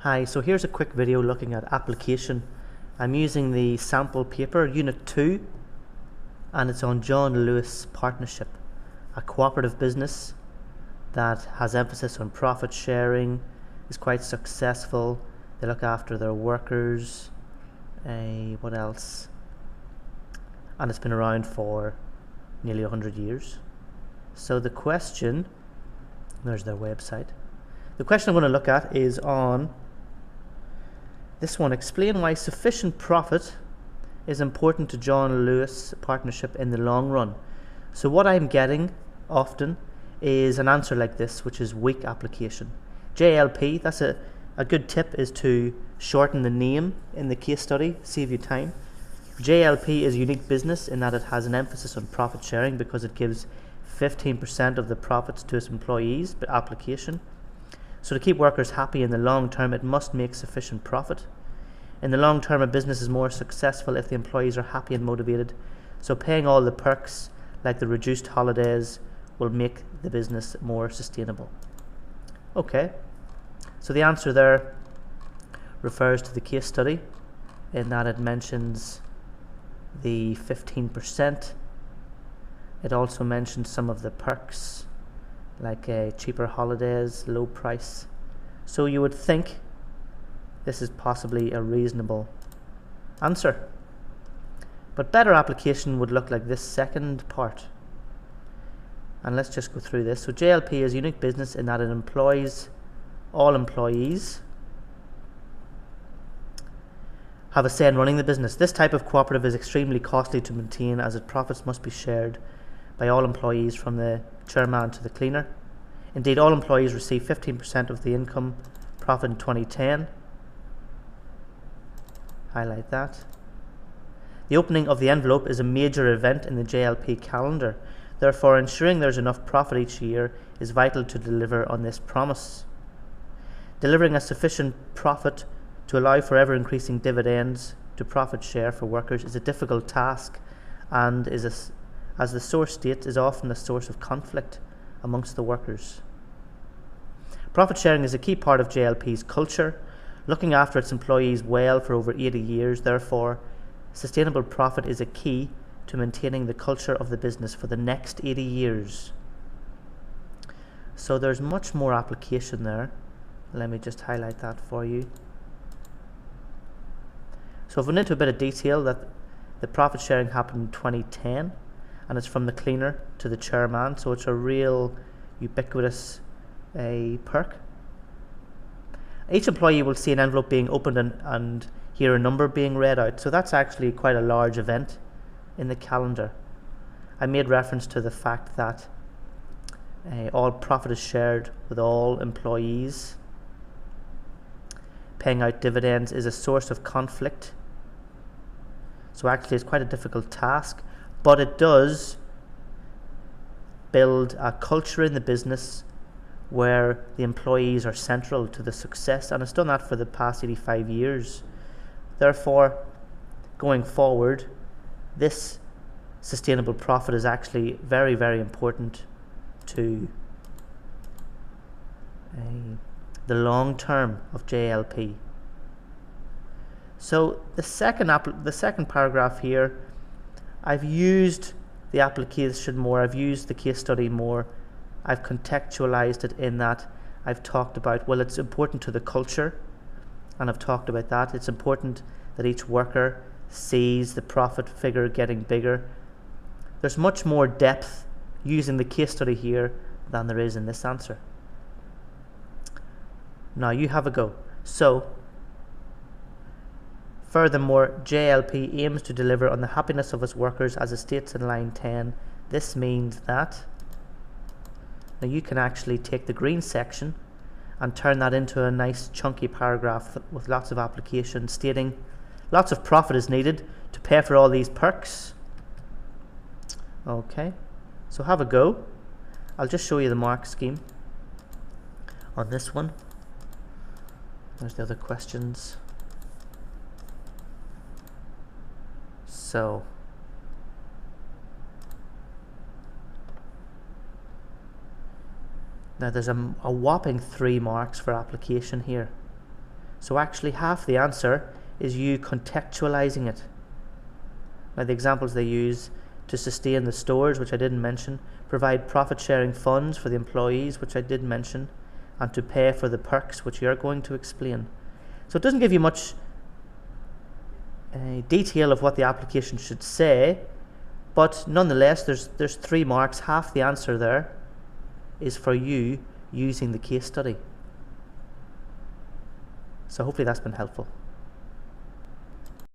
Hi, so here's a quick video looking at application. I'm using the sample paper, Unit 2, and it's on John Lewis Partnership, a cooperative business that has emphasis on profit sharing, is quite successful, they look after their workers, what else? And it's been around for nearly 100 years. So the question, there's their website. The question I'm going to look at is on this one. Explain why sufficient profit is important to John Lewis Partnership in the long run. So what I'm getting often is an answer like this, which is weak application. JLP, that's a good tip, is to shorten the name in the case study, save you time. JLP is unique business in that it has an emphasis on profit sharing because it gives 15% of the profits to its employees, but application. So to keep workers happy in the long term, it must make sufficient profit. In the long term, a business is more successful if the employees are happy and motivated. So paying all the perks, like the reduced holidays, will make the business more sustainable. Okay, so the answer there refers to the case study in that it mentions the 15%. It also mentions some of the perks, like cheaper holidays, low price. So you would think this is possibly a reasonable answer. But better application would look like this second part. And let's just go through this. So JLP is a unique business in that it employs all employees have a say in running the business. This type of cooperative is extremely costly to maintain as its profits must be shared by all employees from the chairman to the cleaner. Indeed, all employees receive 15% of the income profit in 2010. Highlight that. The opening of the envelope is a major event in the JLP calendar. Therefore, ensuring there's enough profit each year is vital to deliver on this promise. Delivering a sufficient profit to allow for ever-increasing dividends to profit share for workers is a difficult task and as the source states, is often a source of conflict amongst the workers. Profit sharing is a key part of JLP's culture, looking after its employees well for over 80 years. Therefore, sustainable profit is a key to maintaining the culture of the business for the next 80 years. So there's much more application there. Let me just highlight that for you. So I've went into a bit of detail that the profit sharing happened in 2010, and it's from the cleaner to the chairman, so it's a real ubiquitous perk. Each employee will see an envelope being opened and hear a number being read out, so that's actually quite a large event in the calendar. I made reference to the fact that all profit is shared with all employees. Paying out dividends is a source of conflict, so actually it's quite a difficult task, but it does build a culture in the business where the employees are central to the success, and it's done that for the past 85 years. Therefore, going forward, this sustainable profit is actually very, very important to the long term of JLP. So the second paragraph here, I've used the application more, I've used the case study more, I've contextualized it in that I've talked about, well, it's important to the culture, and I've talked about that. It's important that each worker sees the profit figure getting bigger. There's much more depth using the case study here than there is in this answer. Now you have a go. So, furthermore, JLP aims to deliver on the happiness of its workers as it states in line 10. This means that, now you can actually take the green section and turn that into a nice chunky paragraph with lots of application stating lots of profit is needed to pay for all these perks. Okay, so have a go. I'll just show you the mark scheme on this one. There's the other questions. So now there's a whopping 3 marks for application here. So actually half the answer is you contextualizing it. Now the examples they use: to sustain the stores, which I didn't mention, provide profit sharing funds for the employees, which I did mention, and to pay for the perks, which you're going to explain. So it doesn't give you much detail of what the application should say, but nonetheless there's 3 marks. Half the answer there is for you using the case study. So hopefully that's been helpful.